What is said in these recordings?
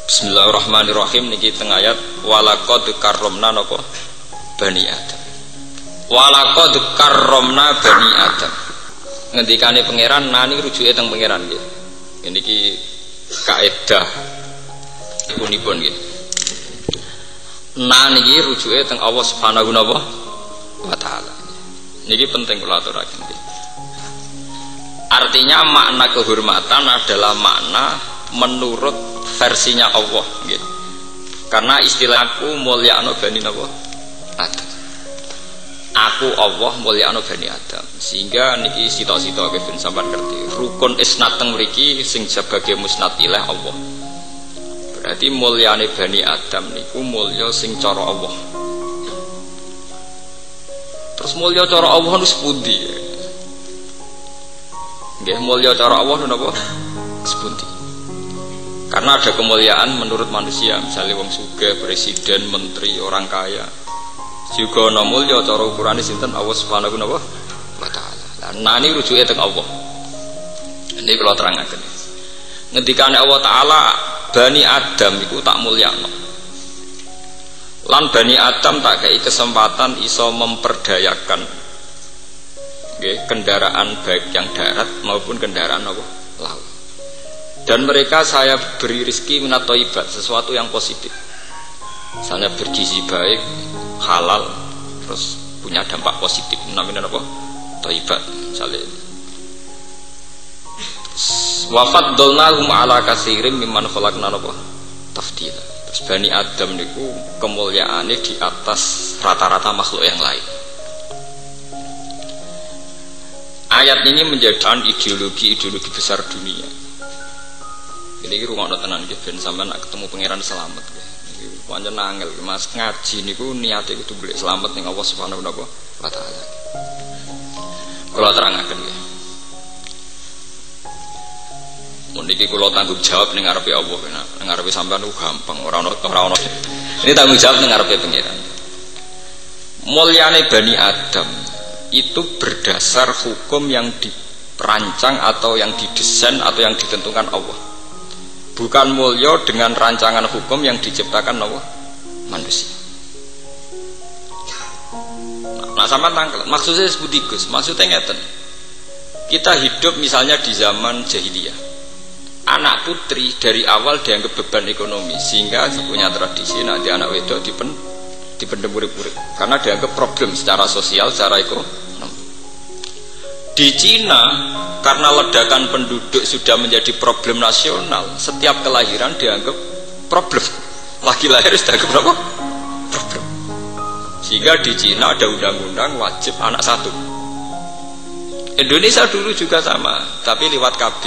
Bismillahirrahmanirrahim. Niki teng ayat walaqad karramna napa bani Adam. Walaqad karramna bani Adam. Ngendikane pangeran nani rujuke teng pangeran nggih. Niki kaidah punipun nggih. Nani iki rujuke teng Allah Subhanahu wa taala. Niki penting kula aturaken nggih. Artinya makna kehormatan adalah makna menurut versinya Allah gitu. Karena istilahku mulya'no bani Adam. Aku Allah mulya'no bani Adam. Sehingga niki sita-sita ben sampean ngerti. Rukun isnad teng mriki sing sebagai musnad ilah Allah. Berarti mulyane bani Adam niku mulya sing cara Allah. Terus mulya cara Allah niku sepundi? Nggih mulya cara Allah napa? Sepundi? Karena ada kemuliaan menurut manusia, misalnya wong sugih, presiden, menteri, orang kaya. Juga ana mulya cara ukurane sinten Allah Subhanahu wa taala. Lah nani rujuke teng Allah. Ini kula terangaken. Ngendikane Allah taala Bani Adam iku tak mulyakno. Lan Bani Adam tak kei kesempatan iso memperdayakan nggih kendaraan baik yang darat maupun kendaraan apa? Laut. Dan mereka saya beri rezeki minat thayyibat, sesuatu yang positif. Misalnya bergizi baik, halal, terus punya dampak positif. Namanya apa? Thayyibat, misalnya. Wa faddalnahum ala katsirin mimman khalaqna apa? Tafdila. Terus Bani Adam niku kemuliaannya di atas rata-rata makhluk yang lain. Ayat ini menjadi ideologi besar dunia. Ini rumah tenan nggih ben sampean ketemu pangeran selamat nggih. Iki pancen angel Mas ngaji niku niate kudu golek selamat ning Allah Subhanahu wa taala. Kula terangaken nggih. Mun niki kula tanggung jawab ning ngarepe Allah ning ngarepe sampean ku gampang ora ono. Ini tanggung jawab ning ngarepe pangeran. Mulyane Bani Adam itu berdasar hukum yang dirancang atau yang didesain atau yang ditentukan Allah. Bukan mulya dengan rancangan hukum yang diciptakan Allah manusia. Nah sama tangkel. Maksudnya seperti Gus. Maksudnya ngeten. Kita hidup misalnya di zaman jahiliyah. Anak putri dari awal dianggap beban ekonomi sehingga punya tradisi nanti anak wedok dipendem urip-urip karena dianggap problem secara sosial, secara ekonomi. Di Cina karena ledakan penduduk sudah menjadi problem nasional, setiap kelahiran dianggap problem. Lagi lahir sudah dianggap apa? Problem. Sehingga di Cina ada undang-undang wajib anak satu. Indonesia dulu juga sama, tapi lewat KB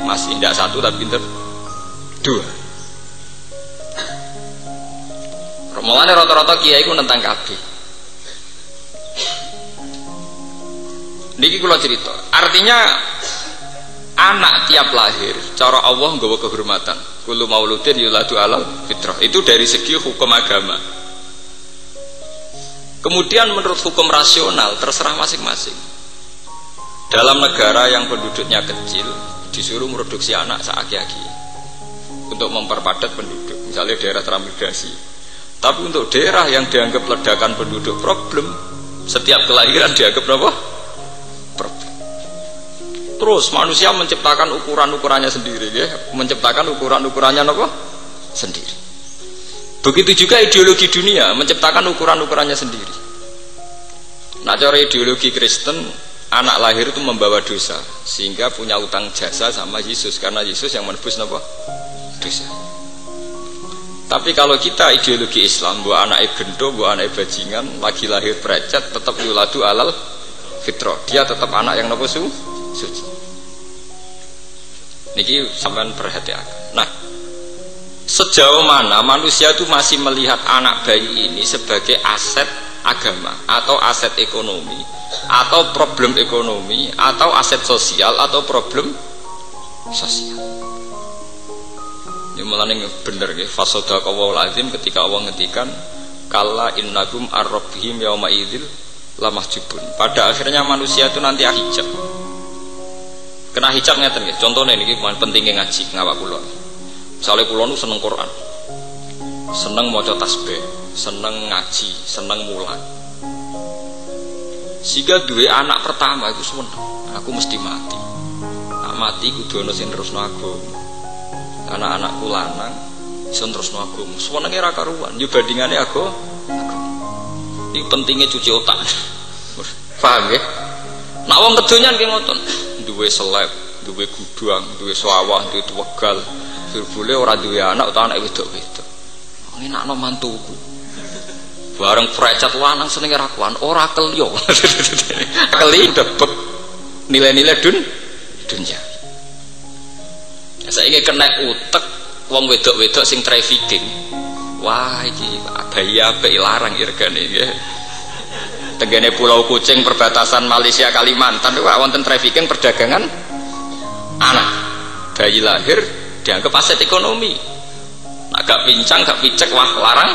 masih tidak satu tapi pinter dua. Mulane rata-rata kiai ku tentang KB. Niki kula cerita. Artinya anak tiap lahir cara Allah nggawa kehormatan. Kullu mauludin yuladu alal fitrah. Itu dari segi hukum agama. Kemudian menurut hukum rasional terserah masing-masing. Dalam negara yang penduduknya kecil disuruh produksi anak seaki-aki untuk memperpadat penduduk. Misalnya daerah transmigrasi. Tapi untuk daerah yang dianggap ledakan penduduk problem, setiap kelahiran dianggap apa? Terus manusia menciptakan ukuran-ukurannya sendiri ya, menciptakan ukuran-ukurannya apa? Sendiri. Begitu juga ideologi dunia menciptakan ukuran-ukurannya sendiri. Nah, cara ideologi Kristen anak lahir itu membawa dosa sehingga punya utang jasa sama Yesus karena Yesus yang menebus apa? Dosa. Tapi kalau kita ideologi Islam, buat anaknya gendo, buat anaknya bajingan, lagi lahir perecet, tetap yuladu alal fitrah. Dia tetap anak yang apa suci. Niki sampean perhatikan. Nah, sejauh mana manusia itu masih melihat anak bayi ini sebagai aset agama atau aset ekonomi atau problem ekonomi atau aset sosial atau problem sosial. Ini mulane bener nggih fasadaqallahul azim ketika Allah ngendikan kalla innakum ar-rabbihim yauma idzil lamahjubun. Pada akhirnya manusia itu nanti hijab. Kena hijab ngeten nggih. Contone niki pentingnya ngaji ngawak kula. Misalnya kula nu seneng Quran, seneng maca tasbih, seneng ngaji, seneng mulang. Sehingga duwe anak pertama itu seneng, aku mesti mati. Nak mati kudu ana sing terusno agama. Karena anakku lanang iso terusno agama. Senenge ra karuan, yo bandingane agama. Iki pentingnya cuci otak. Paham nggih? Nak wong kedonyan ki ngoten, duwe seleb, duwe gudang, duwe sawah, duwe tuwegal. Boleh ora duwe anak utawa anak wedok-wedok. Ngenakno mantuku. Bareng precat lanang senenge ra kuan, ora kelyo. Keli debek nilai-nilai dunia. Saiki kena utek wong wedok-wedok sing trafficking. Wah iki bayi apik larang irgane nggih. Tenggene Pulau Kucing perbatasan Malaysia Kalimantan niku wonten trafficking perdagangan anak. Bayi lahir dianggap aset ekonomi. Agak pincang, gak picek, wah larang.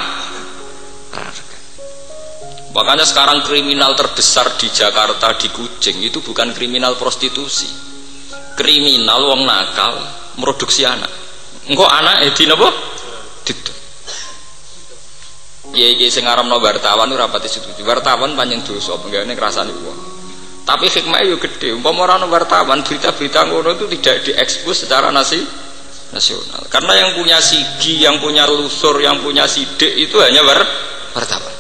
Makanya sekarang kriminal terbesar di Jakarta di Kucing itu bukan kriminal prostitusi, kriminal wong nakal produksi anak. Engko anak di napa? Ditu. Iki sing ngaramno wartawan ora pati setuju. Wartawan panjang dosa penggane ngrasani wong. Tapi hikmahnya yo gede. Umpama ora ono wartawan, berita-berita ngono itu tidak diekspos secara nasional. Karena yang punya sigi, yang punya lusur, yang punya sidik itu hanya wartawan.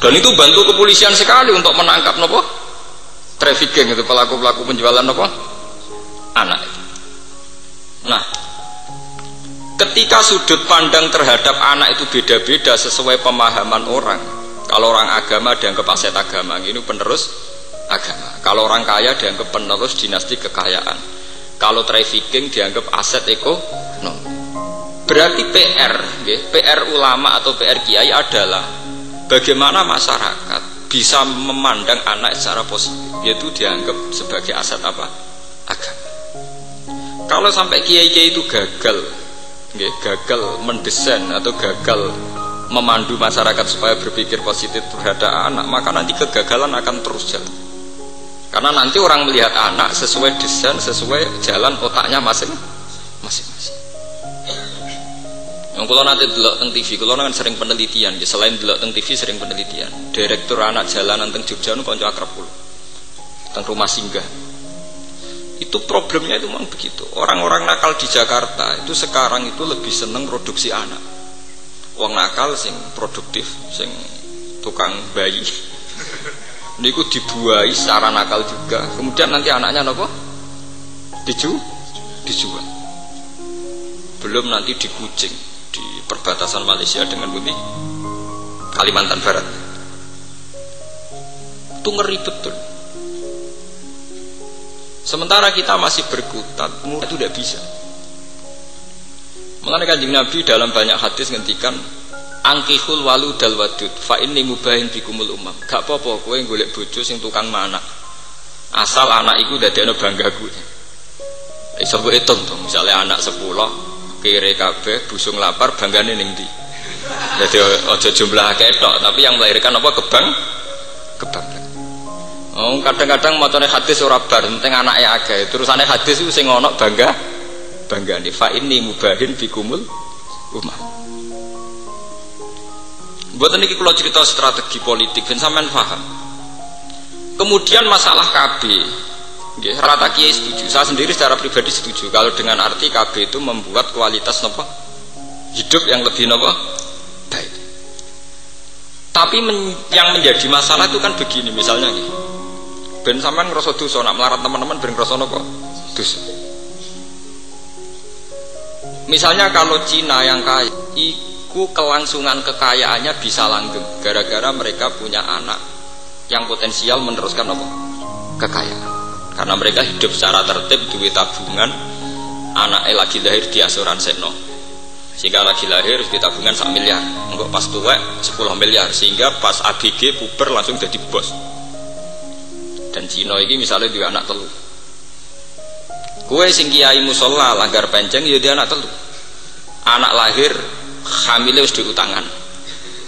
Dan itu bantu kepolisian sekali untuk menangkap nopo trafficking itu, pelaku-pelaku penjualan nopo anak itu. Nah, ketika sudut pandang terhadap anak itu beda-beda sesuai pemahaman orang. Kalau orang agama dianggap aset agama, ini penerus agama. Kalau orang kaya dianggap penerus dinasti kekayaan. Kalau trafficking dianggap aset ekonomi. Berarti PR ulama atau PR kiai adalah bagaimana masyarakat bisa memandang anak secara positif, yaitu dianggap sebagai aset apa? Agama. Kalau sampai kiai-kiai itu gagal mendesain atau gagal memandu masyarakat supaya berpikir positif terhadap anak, maka nanti kegagalan akan terus jalan. Karena nanti orang melihat anak sesuai desain, sesuai jalan otaknya masing-masing. Yang kalau nanti delok teng TV, kalau kan sering penelitian, selain delok teng TV sering penelitian. Direktur anak jalanan teng Jogja nu kanca akrab kula. Teng rumah singgah. Itu problemnya itu memang begitu. Orang-orang nakal di Jakarta itu sekarang itu lebih seneng produksi anak. Wong nakal sing produktif, sing tukang bayi. Niku dibuahi secara nakal juga. Kemudian nanti anaknya nopo? Dijual. Belum nanti di Kucing, di perbatasan Malaysia dengan Bumi Kalimantan Barat. Itu ngeri betul. Sementara kita masih berkutat, itu tidak bisa. Mengenai Kanjeng Nabi dalam banyak hadis ngendikan angkihul walu dal wadud fa inni mubahin bikumul umam. Gak apa-apa kowe golek bojo sing tukang manak. Asal anak iku dadekno banggaku. Iso mbok hitung to, misale anak 10 kere kabeh busung lapar banggane ning ndi. Dadi aja jumlah akeh tok, tapi yang melahirkan apa kebanggaan. Oh, kadang-kadang macane hadis ora bar, penting anake akeh. Terusane hadis itu sing ana banggane fa inni mubahin bikumul umam. Buatan ini kalau cerita strategi politik dan sampean paham. Kemudian masalah KB, rata kiai setuju. Saya sendiri secara pribadi setuju kalau dengan arti KB itu membuat kualitas hidup yang lebih baik. Tapi yang menjadi masalah itu kan begini, misalnya nih, ben sampean ngerasa dosa, nak melarat teman-teman ben ngerasa dosa. Misalnya kalau Cina yang kaya, kelangsungan kekayaannya bisa langgeng gara-gara mereka punya anak yang potensial meneruskan kekayaan, karena mereka hidup secara tertib, duit tabungan, anaknya lagi lahir di asuransinya, sehingga lagi lahir di tabungan 1 miliar, enggak pas tua 10 miliar, sehingga pas ABG puber langsung jadi bos. Dan Cina ini misalnya dia anak telu, kue sing kiai musola langgar penceng ya dia anak telu, anak lahir hamilnya harus diutangan,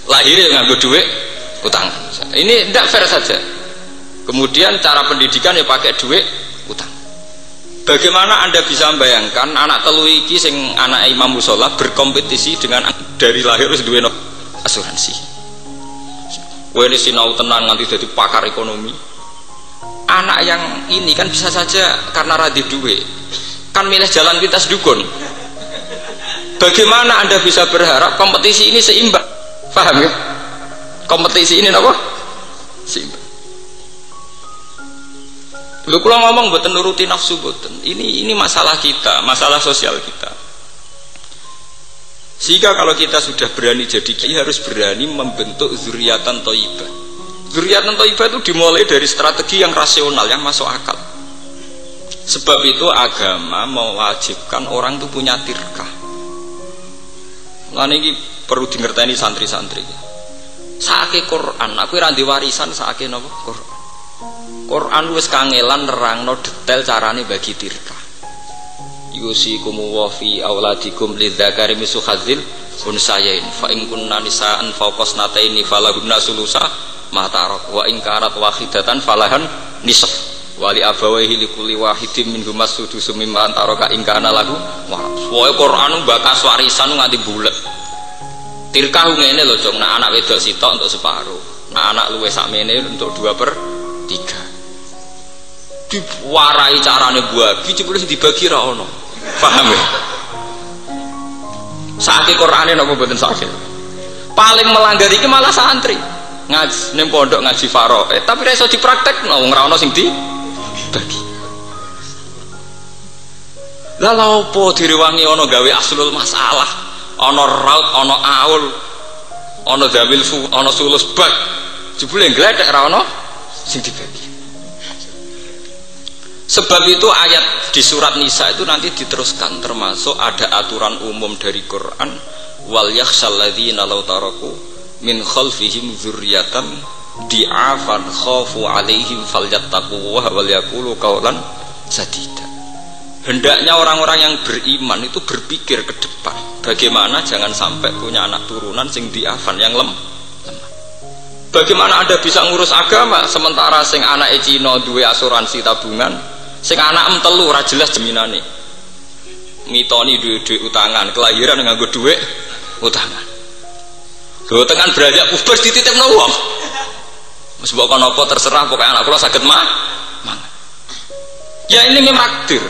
lahirnya nganggo duit utangan. Ini tidak fair saja. Kemudian cara pendidikan ya pakai duit utang. Bagaimana Anda bisa membayangkan anak telu iki sing anak Imam Musola berkompetisi dengan dari lahir wis duwe asuransi. Kowe ini sinau tenan nganti dadi pakar ekonomi. Anak yang ini kan bisa saja karena radhi duwe kan milih jalan pintas dukun. Bagaimana Anda bisa berharap kompetisi ini seimbang? Paham ya? Kompetisi ini apa? Seimbang. Lu kalau ngomong buatan nuruti nafsu buatan. Ini masalah kita, masalah sosial kita. Sehingga kalau kita sudah berani jadi kiai harus berani membentuk zuriatan thayyibah. Zuriatan thayyibah itu dimulai dari strategi yang rasional, yang masuk akal. Sebab itu agama mewajibkan orang itu punya tirkah. Nah ini perlu dingerteni santri-santri. Saake Quran, aku ra ndek warisan saake napa? Quran. Quran wis kangelan nerangno detail carane bagi tirkah. Yusikum wa fi auladikum lidzakari mislu hadzil unsayain fa in kunna nisaan fawqas nataini falahunna sulusa ma tarak wa in kanat wahidatan falahan nisf wa li abawaihi likulli wahidin minhum as-sudus mimma taraka in kana lahu wa Quran bakas warisan nganti bulet. Tirkah ngene lho, Cong, nek anak wedok sitok untuk separuh, nek anak luwih sakmene untuk 2/3. Diwarai carane bagi jebule dibagi ra ono. Paham ya? Saiki Qur'ane napa mboten sakit. Paling melanggar iki malah santri. Ngaji ning pondok ngaji faraid, tapi ra iso dipraktekno wong ra ono sing dibagi. Lah lha opo direwangi ono gawe aslul masalah, ono raut, ono aul, ono damil fu, ono sulus bak. Jebule ngledek ra ono sing dibagi. Sebab itu ayat di surat Nisa itu nanti diteruskan, termasuk ada aturan umum dari Quran, wal yakhshal ladzina law taraku min khalfihim dzurriyyatan di'afan khafu 'alaihim falyattaqullaha wal yaqulu qawlan sadida. Hendaknya orang-orang yang beriman itu berpikir ke depan, bagaimana jangan sampai punya anak turunan sing di'afan yang lemah. Bagaimana Anda bisa ngurus agama sementara sing anake Cina duwe asuransi tabungan, sing anak telu ora jelas jaminane. Mitoni duwe utangan, kelahiran nganggo duwe utangan. Lho tekan beranjak puber dititipno wong. Wis mbok kono apa terserah, pokoke anak kula saged mangan. Ya ini memang takdir.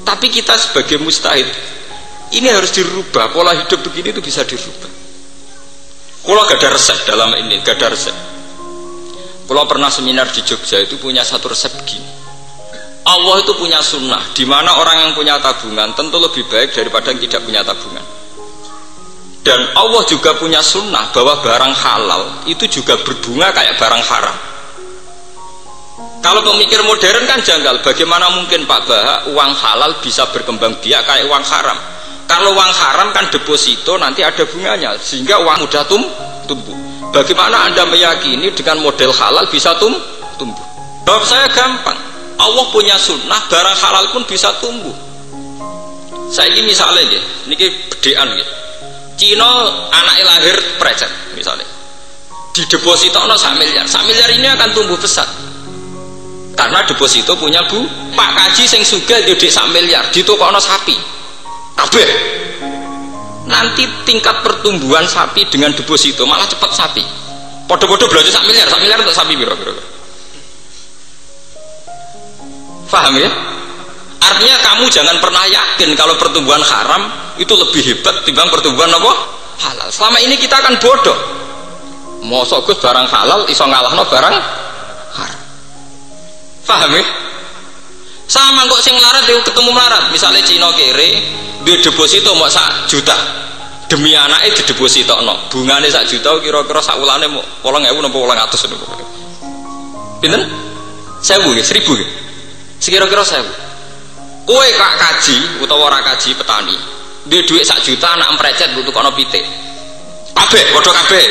Tapi kita sebagai mustahid ini harus dirubah, pola hidup begini itu bisa dirubah. Kula gak ada resep dalam ini, gak ada resep. Kula pernah seminar di Jogja itu punya satu resep gini. Allah itu punya sunnah, di mana orang yang punya tabungan tentu lebih baik daripada yang tidak punya tabungan. Dan Allah juga punya sunnah bahwa barang halal itu juga berbunga kayak barang haram. Kalau pemikir modern kan janggal, bagaimana mungkin Pak Baha uang halal bisa berkembang biak kayak uang haram? Kalau uang haram kan deposito nanti ada bunganya, sehingga uang mudah tumbuh. Bagaimana Anda meyakini dengan model halal bisa tumbuh? Jawab saya gampang. Allah punya sunnah, barang halal pun bisa tumbuh. Saya ini misalnya ya, ini bedean ya. Cina anaknya lahir precet misalnya, di deposito no 1 miliar, 1 miliar ini akan tumbuh pesat. Karena deposito punya Pak Kaji sing sugih duit 1 miliar, ditokokno sapi. Kabeh. Nanti tingkat pertumbuhan sapi dengan deposito malah cepat sapi. Podo-podo belanja 1 miliar, 1 miliar untuk sapi kira-kira. Paham ya? Artinya kamu jangan pernah yakin kalau pertumbuhan haram itu lebih hebat timbang pertumbuhan apa? Halal. Selama ini kita akan bodoh. Mosok Gus barang halal iso ngalahno barang haram. Paham ya? Sama kok sing larat yo ketemu melarat. Misalnya Cina kere duwe deposito mau 1 juta. Demi anake didepositokno. Bungane 1 juta kira-kira sak wulane mau 8.000 napa 800 niku. Pinten? 1.000 nggih, 1.000 nggih. Sekira-kira 1.000. Kowe kak kaji utawa ora kaji petani, duwe dhuwit 1 juta anak emprecet butuh kono pitik. Kabeh padha kabeh.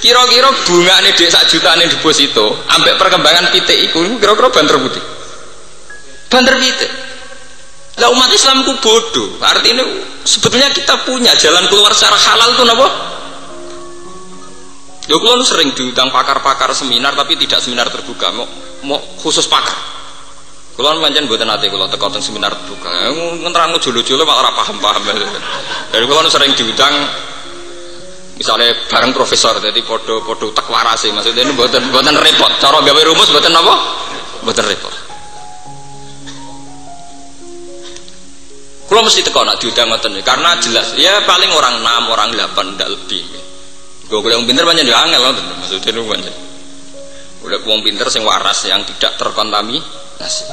Kira-kira bungane dhuwit 1 juta ning deposito ambek perkembangan pitik iku kira-kira banter putih. Banter pitik. Lah umat Islam ku bodoh. Artinya sebetulnya kita punya jalan keluar secara halal itu napa? Ya kula sering diundang pakar-pakar seminar tapi tidak seminar terbuka, mau khusus pakar. Kula pancen mboten nate kula teko teng seminar buka. Ngenterangno jolo-jolo malah ora paham-paham. Dari kula sering diundang misalnya bareng profesor, jadi podo takwarase, maksudnya ini buatan repot. Cara gawe rumus buatan apa? Buatan repot. Kalau mesti teko nak diundang ngoten karena jelas, ya paling orang 6, orang 8 tidak lebih. Gue yang pinter banyak diangel loh, maksudnya itu banyak. Udah wong pinter sing waras yang tidak terkontaminasi.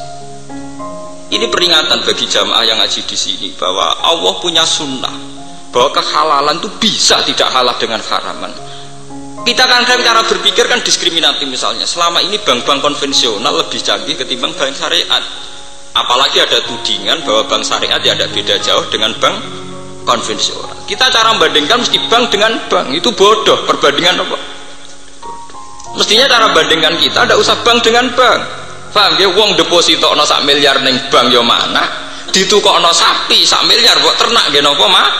Ini peringatan bagi jamaah yang ngaji di sini bahwa Allah punya sunnah. Bahwa kehalalan itu bisa tidak halal dengan haraman. Kita kadang cara berpikir kan diskriminatif, misalnya selama ini bank-bank konvensional lebih canggih ketimbang bank syariat. Apalagi ada tudingan bahwa bank syariat ya ada beda jauh dengan bank konvensional. Kita cara membandingkan mesti bank dengan bank, itu bodoh. Perbandingan apa? Mestinya cara bandingkan kita ada usah bank dengan bank. Paham ya? Wong deposito ono 1 miliar ning bank yo mana? Ditukokno sapi 1 miliar kok ternak nggih napa mana?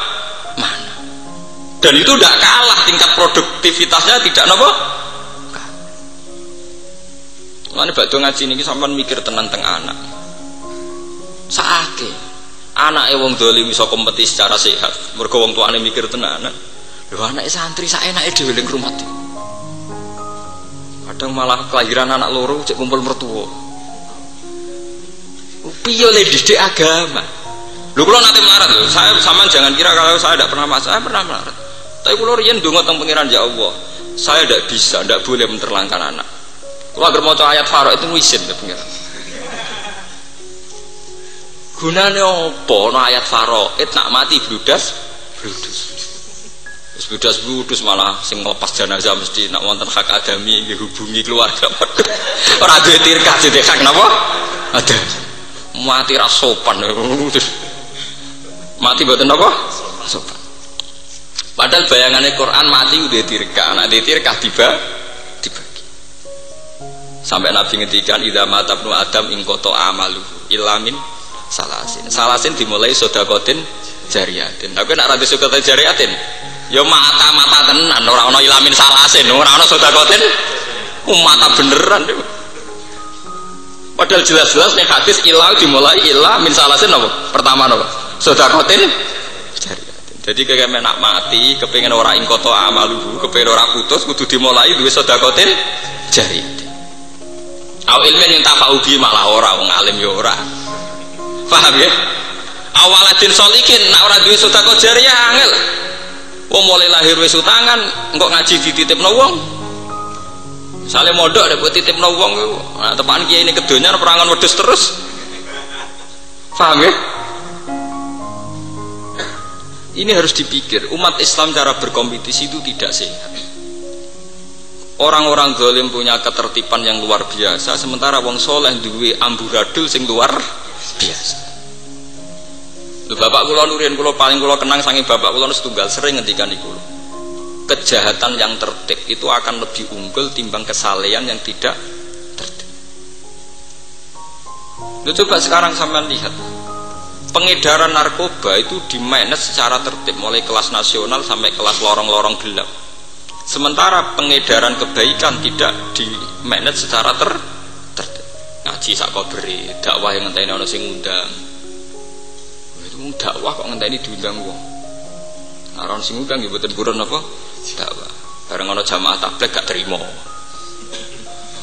Dan itu tidak kalah tingkat produktivitasnya, tidak nopo. Mana bakdo ngaji ini sampean mikir tenan teng anak. Saake anak wong dolim iso kompetisi secara sehat. Mergo wong tuane mikir tenan. Lho anake santri sak enake dhewe ning rumah. Kadang malah kelahiran anak loro cek kumpul mertua. Piye le didik agama. Lho kula nate melarat lho. Saya sampean jangan kira kalau saya tidak pernah saya pernah melarat. Tapi kalau riyen ndonga teng pengiran ya Allah, saya tidak bisa, tidak boleh menterlankan anak. Kalau agar maca ayat Faro itu wisin ke pengiran. Gunane apa no ayat Faro? Nak mati bludus. Wis bludus malah sing nglepas jenazah mesti nak wonten hak adami nggih hubungi keluarga. Ora duwe tirkah dite hak napa? Ada. Mati ra sopan. Mati mboten napa? Sopan. Padahal bayangannya Quran mati udah tirkah, anak tirkah dibagi. Sampai Nabi ngetikan idza mata ibnu Adam ing koto amalu ilamin salasin dimulai sodakotin jariatin. Tapi nak rada sodakotin jariatin, ya mata tenan orang ilamin salasin, orang sodakotin mata beneran. Padahal jelas-jelas nih hadis ilau dimulai ilamin salasin apa? Pertama apa? Sodakotin jariatin. Jadi kayak menak mati, kepengen orang ingkoto amaluhu, kepengen orang putus, kudu dimulai duwe sodakotin jariatin. Aw ilmin yang tafaubi malah orang alim ya ora. Paham ya? Awaladin solikin, nak orang duwe sodakot jariah angel. Wong mulai lahir wis utangan, engkok ngaji dititipno wong. Sale mondok ada buat titipno wong, nah, tepan kiai ini kedonya perangan wedhus terus. Paham ya? Ini harus dipikir, umat Islam cara berkompetisi itu tidak sehat. Orang-orang zalim punya ketertiban yang luar biasa, sementara wong soleh duwe amburadul sing luar biasa. Lho bapak kula nurian kula paling kula kenang saking bapak kula setunggal sering ngendikan iku. Kejahatan yang tertib itu akan lebih unggul timbang kesalehan yang tidak tertib. Lho coba sekarang sampean lihat. Pengedaran narkoba itu dimanage secara tertib mulai kelas nasional sampai kelas lorong-lorong gelap. Sementara pengedaran kebaikan tidak dimanage secara tertib. Ngaji sak kobere, dakwah yang ngenteni ana sing ngundang. Itu dakwah kok ngenteni diundang wong. Ora sing ngundang nggih mboten buron apa? Dakwah. Bareng ana jamaah tabligh gak terima.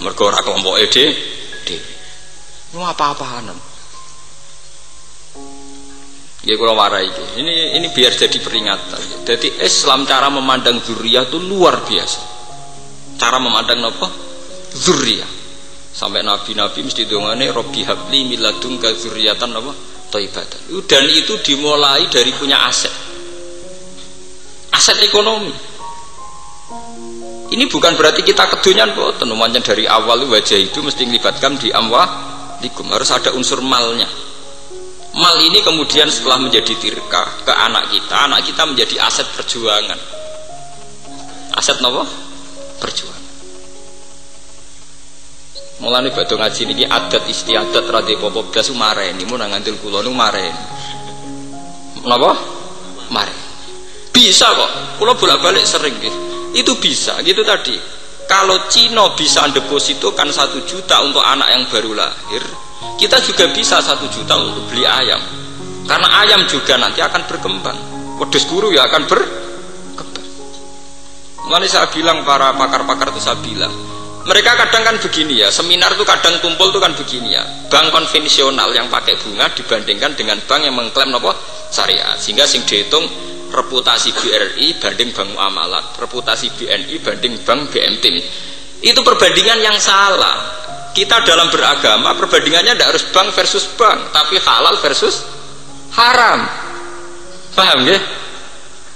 Mergo ora kelompoke dhewe. Lu apa-apaan. Ya kalau warai ini biar jadi peringatan. Jadi Islam cara memandang zuriyah itu luar biasa. Cara memandang apa? Zuriyah. Sampai nabi-nabi mesti dongane Robbi habli miladunka zuriyatan apa? Thayyibatan. Dan itu dimulai dari punya aset. Aset ekonomi. Ini bukan berarti kita kedonyan kok. Tenumannya dari awal wajah itu mesti melibatkan di amwalikum. Harus ada unsur malnya. Mal ini kemudian setelah menjadi tirkah ke anak kita menjadi aset perjuangan. Aset apa? Perjuangan. Mulane badhe ngaji niki adat istiadat radhe popo blas mareni mun ngandel kula nu mareni. Napa? Mareni. Bisa kok. Kula bolak-balik sering nggih. Itu bisa, gitu tadi. Kalau Cina bisa depositokan 1 juta untuk anak yang baru lahir, Kita juga bisa 1 juta untuk beli ayam, karena ayam juga nanti akan berkembang. Wedhus guru ya akan berkembang. Makanya saya bilang, para pakar-pakar itu saya bilang, mereka kadang kan begini ya, seminar itu kadang kumpul itu kan begini ya, bank konvensional yang pakai bunga dibandingkan dengan bank yang mengklaim apa syariat, sehingga sing dihitung reputasi BRI banding bank muamalat, reputasi BNI banding bank BMT. Itu perbandingan yang salah. Kita dalam beragama perbandingannya tidak harus bank versus bank, tapi halal versus haram. Paham ya?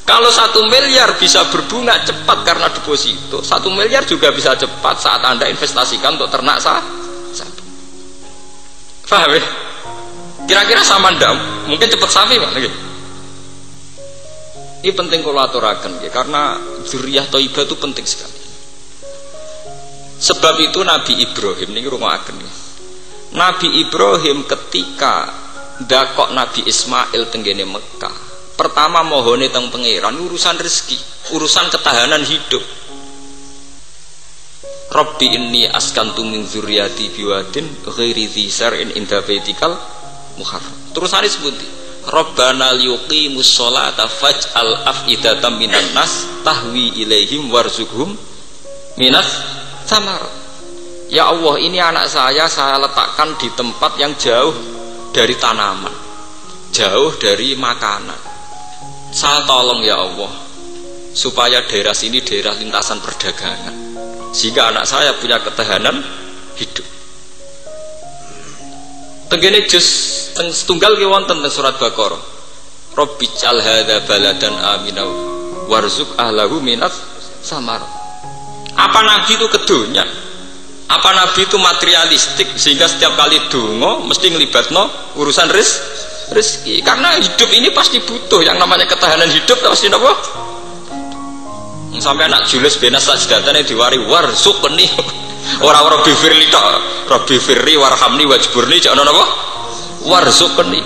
Kalau 1 miliar bisa berbunga cepat karena deposito, 1 miliar juga bisa cepat saat Anda investasikan untuk ternak sapi. Paham ya? Kira-kira sama ndak? Mungkin cepat sapi Pak. Ini penting kalau aturakan ya, karena dzurriyyah thayyibah itu penting sekali. Sebab itu Nabi Ibrahim ini rungokaken. Nabi Ibrahim ketika ndakok Nabi Ismail tenggene Mekah, pertama mohone teng pangeran urusan rezeki, urusan ketahanan hidup. Rabbi inni askantu min dzurriyyati biwadin ghairi dzi sar'in inda baitikal muharram. Terusane sebuti, Rabbana liyuqimus sholata faj'al af'idatan minan nas tahwi ilaihim warzuqhum minas samar. Ya Allah, ini anak saya letakkan di tempat yang jauh dari tanaman, jauh dari makanan. Saya tolong ya Allah, supaya daerah sini daerah lintasan perdagangan, sehingga anak saya punya ketahanan hidup. Tenggene juz setunggal ki wonten teng surat Baqarah. Rabbij'al hadza baladan amina warzuq ahlahu minas samar. Apa Nabi itu kedunya? Apa Nabi itu materialistik sehingga setiap kali donga mesti ngelibatno urusan rezeki? Karena hidup ini pasti butuh yang namanya ketahanan hidup, pasti napa? Sampai anak Julius bin Sajdatane diwari warzuqni. Ora-ora bifirli tok, Rabbi firri warhamni wajburni, jangan napa? Warzuqni.